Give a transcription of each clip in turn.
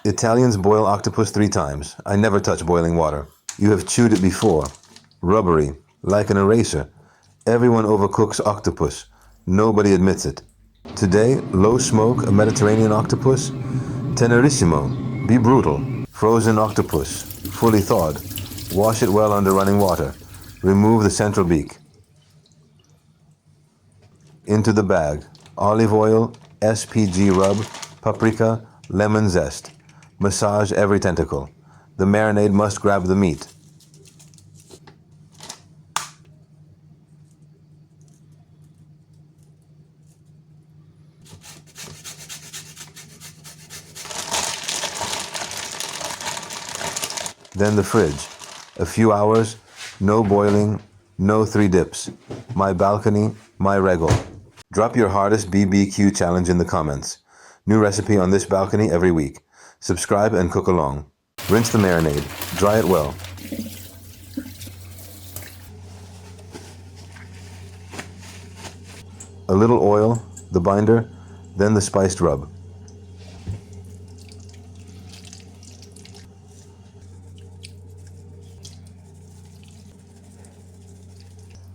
Italians boil octopus 3 times. I never touch boiling water. You have chewed it before. Rubbery, like an eraser. Everyone overcooks octopus. Nobody admits it. Today, low smoke, a Mediterranean octopus. Tenderissimo, be brutal. Frozen octopus, fully thawed. Wash it well under running water. Remove the central beak. Into the bag, olive oil, SPG rub, paprika, lemon zest. Massage every tentacle. The marinade must grab the meat. Then the fridge. A few hours, no boiling, no 3 dips. My balcony, my regal. Drop your hardest BBQ challenge in the comments. New recipe on this balcony every week. Subscribe and cook along. Rinse the marinade. Dry it well. A little oil, the binder, then the spiced rub.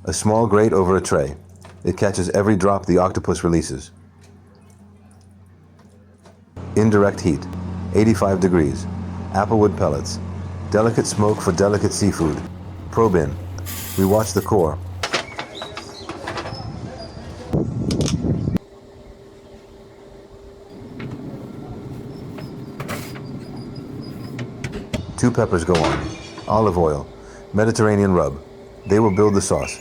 A small grate over a tray. It catches every drop the octopus releases. Indirect heat, 85 degrees. Applewood pellets. Delicate smoke for delicate seafood. Probe in. We watch the core. Two peppers go on. Olive oil. Mediterranean rub. They will build the sauce.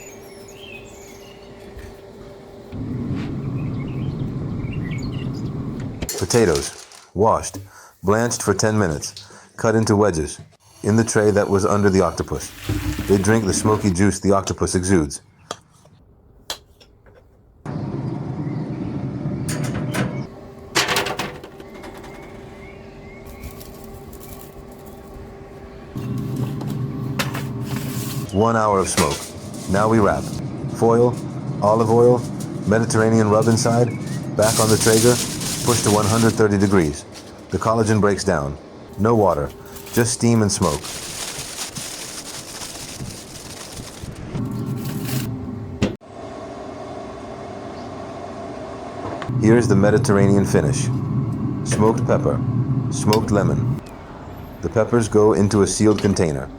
Potatoes, washed, blanched for 10 minutes, cut into wedges, in the tray that was under the octopus. They drink the smoky juice the octopus exudes. One hour of smoke. Now we wrap. Foil, olive oil, Mediterranean rub inside, back on the Traeger, push to 130 degrees. The collagen breaks down. No water, just steam and smoke. Here's the Mediterranean finish. Smoked pepper, smoked lemon. The peppers go into a sealed container.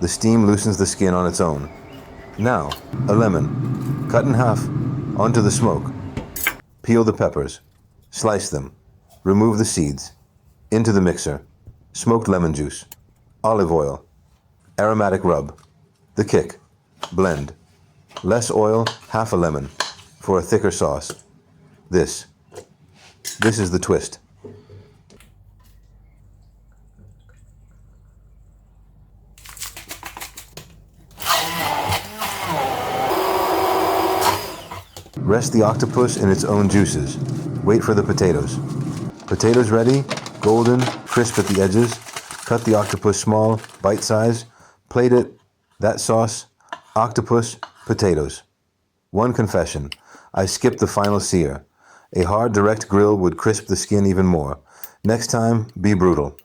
The steam loosens the skin on its own. Now, a lemon, cut in half, onto the smoke. Peel the peppers. Slice them. Remove the seeds. Into the mixer. Smoked lemon juice. Olive oil. Aromatic rub. The kick. Blend. Less oil, half a lemon. For a thicker sauce. This is the twist. Rest the octopus in its own juices. Wait for the potatoes. Potatoes ready, golden, crisp at the edges. Cut the octopus small, bite size. Plate it. That sauce, octopus, potatoes. One confession. I skipped the final sear. A hard direct grill would crisp the skin even more. Next time, be brutal.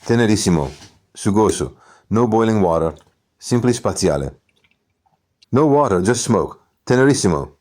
Tenderissimo. Sugoso. No boiling water. Simply spaziale. No water, just smoke. Tenderissimo.